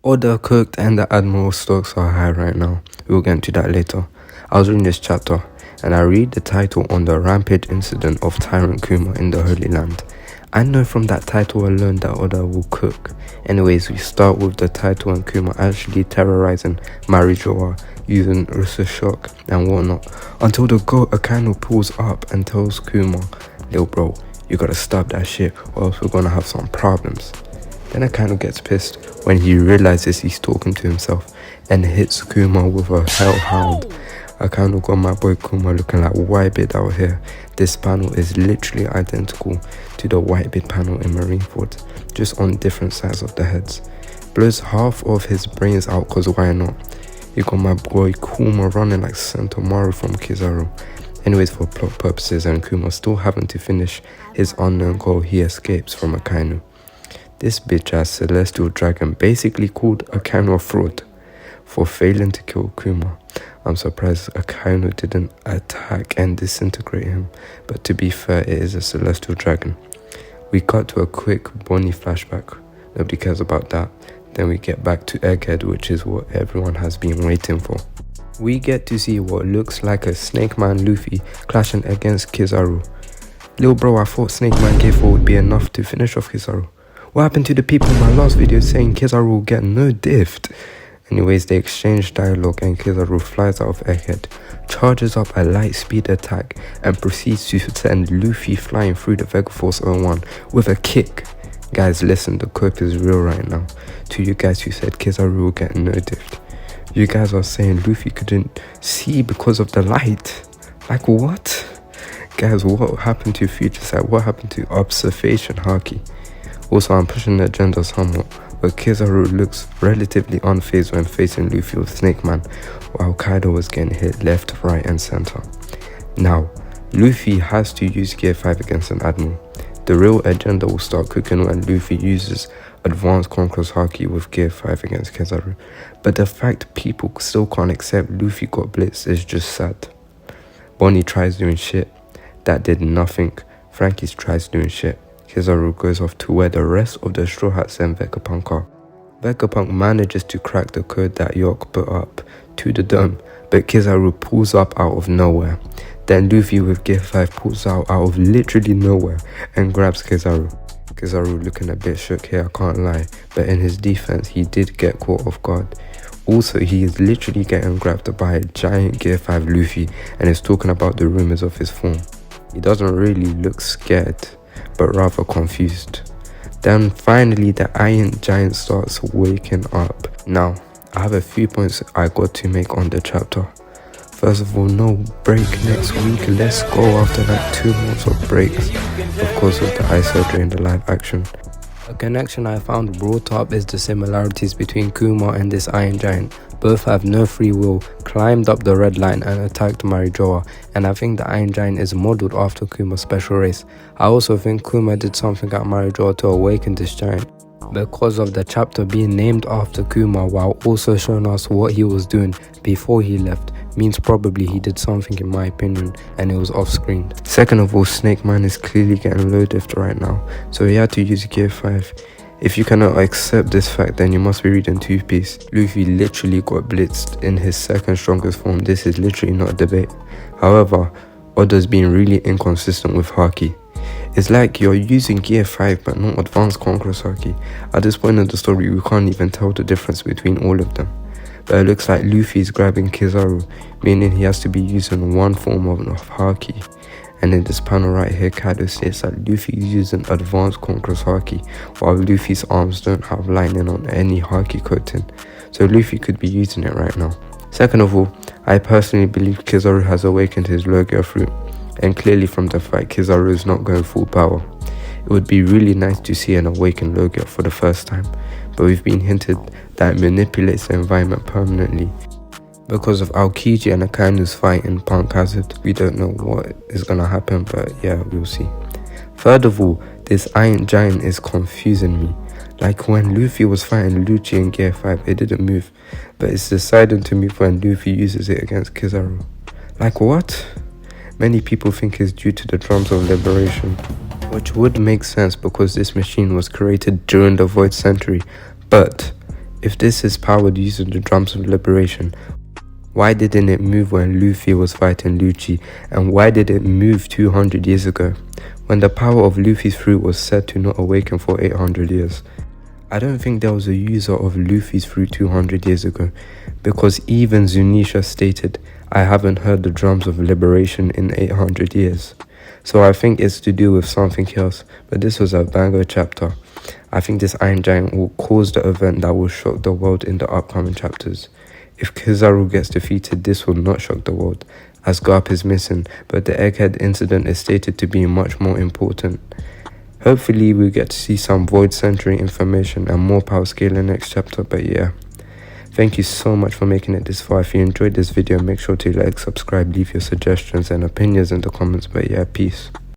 Order cooked and the Admiral stocks are high right now. We'll get into that later. I was reading this chapter and I read the title on the rampage incident of Tyrant Kuma in the Holy Land. I know from that title alone that Oda will cook. Anyways, we start with the title and Kuma actually terrorizing Marijoa using Ursa shock and whatnot until the goat Akano pulls up and tells Kuma, "Lil bro, you gotta stop that shit or else we're gonna have some problems." Then Akano gets pissed when he realizes he's talking to himself and hits Kuma with a hellhound. Akano got my boy Kuma looking like Whitebeard out here. This panel is literally identical to the Whitebeard panel in Marineford, just on different sides of the heads. Blows half of his brains out cause why not? You got my boy Kuma running like Sentomaru from Kizaru. Anyways, for plot purposes and Kuma still having to finish his unknown goal, he escapes from Akano. This bitch ass celestial dragon basically called Akano a fraud for failing to kill Kuma. I'm surprised Akano didn't attack and disintegrate him, but to be fair, it is a celestial dragon. We cut to a quick Bonnie flashback. Nobody cares about that. Then we get back to Egghead, which is what everyone has been waiting for. We get to see what looks like a Snake Man Luffy clashing against Kizaru. Lil bro, I thought Snake Man gave 4 would be enough to finish off Kizaru. What happened to the people in my last video saying Kizaru will get no dift? Anyways, they exchange dialogue and Kizaru flies out of Egghead, charges up a light speed attack and proceeds to send Luffy flying through the Vegaforce 01 with a kick. Guys, listen, the cope is real right now. To you guys who said Kizaru will get no dift, you guys are saying Luffy couldn't see because of the light. Like what? Guys, what happened to Future Sight? What happened to observation haki? Also, I'm pushing the agenda somewhat, but Kizaru looks relatively unfazed when facing Luffy with Snake Man, while Kaido was getting hit left, right and center. Now, Luffy has to use Gear 5 against an Admiral. The real agenda will start cooking when Luffy uses Advanced Conqueror's Haki with Gear 5 against Kizaru. But the fact people still can't accept Luffy got blitzed is just sad. Bonnie tries doing shit. That did nothing. Frankie tries doing shit. Kizaru goes off to where the rest of the Straw Hats and Vegapunk are. Vegapunk manages to crack the code that York put up to the dome, but Kizaru pulls up out of nowhere. Then Luffy with Gear 5 pulls out of literally nowhere and grabs Kizaru. Kizaru looking a bit shook here, I can't lie, but in his defense he did get caught off guard. Also, he is literally getting grabbed by a giant Gear 5 Luffy and is talking about the rumors of his form. He doesn't really look scared, but rather confused. Then finally the Iron Giant starts waking up. Now, I have a few points I got to make on the chapter. First of all, no break next week. Let's go after like 2 months of breaks. Of course, with the eye surgery and the live action. A connection I found brought up is the similarities between Kuma and this Iron Giant. Both have no free will, climbed up the red line and attacked Marijoa, and I think the Iron Giant is modelled after Kuma's special race. I also think Kuma did something at Marijoa to awaken this giant, because of the chapter being named after Kuma while also showing us what he was doing before he left, means probably he did something in my opinion and it was off screen. Second of all, Snake Man is clearly getting low dift right now, so he had to use Gear 5. If you cannot accept this fact, then you must be reading Two Piece. Luffy literally got blitzed in his second strongest form. This is literally not a debate. However, Oda's being really inconsistent with Haki. It's like you're using Gear 5 but not Advanced Conqueror's Haki. At this point in the story, we can't even tell the difference between all of them. But it looks like Luffy is grabbing Kizaru, meaning he has to be using one form of Haki. And in this panel right here, Kaido states that Luffy is using Advanced Conqueror's Haki, while Luffy's arms don't have lightning on any Haki coating, so Luffy could be using it right now. Second of all, I personally believe Kizaru has awakened his Logia fruit, and clearly from the fact Kizaru is not going full power. It would be really nice to see an awakened Logia for the first time, but we've been hinted that it manipulates the environment permanently. Because of Aokiji and Akanu's fight in Punk Hazard, we don't know what is gonna happen, but yeah, we'll see. Third of all, this Iron Giant is confusing me. Like when Luffy was fighting Lucci in Gear 5, it didn't move, but it's deciding to move when Luffy uses it against Kizaru. Like what? Many people think it's due to the Drums of Liberation, which would make sense because this machine was created during the Void Century, but If this is powered using the drums of liberation, why didn't it move when Luffy was fighting Lucci, and why did it move 200 years ago, when the power of Luffy's fruit was said to not awaken for 800 years? I don't think there was a user of Luffy's fruit 200 years ago, because even Zunisha stated, "I haven't heard the drums of liberation in 800 years. So I think it's to do with something else, but this was a banger chapter. I think this Iron Giant will cause the event that will shock the world in the upcoming chapters. If Kizaru gets defeated, this will not shock the world, as Garp is missing, but the Egghead incident is stated to be much more important. Hopefully we get to see some void centering information and more power scaling next chapter, but yeah. Thank you so much for making it this far. If you enjoyed this video, make sure to like, subscribe, leave your suggestions and opinions in the comments, but yeah, peace.